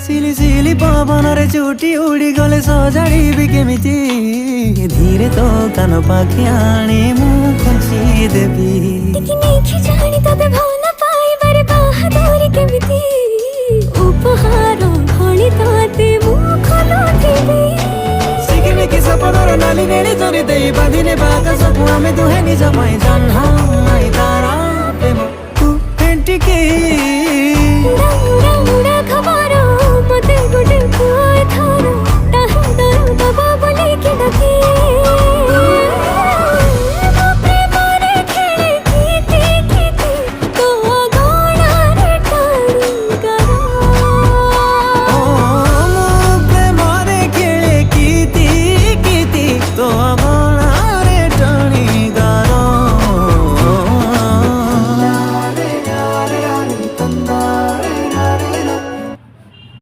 सिली सिली पवन रे चुटी उड़ी गले सजाड़ी केमिति धीरे तो कान पाखि आनी मु खुंची देबी देखि जानी तते भावना पाइबारे बाहादुरी केमिति उपहार भଳି तते मु खोलुथिबी सिकिमिकी सपनर नाली नेली चरी देई बांधिने बाका सबु आमे दुहे निज पई जन्हा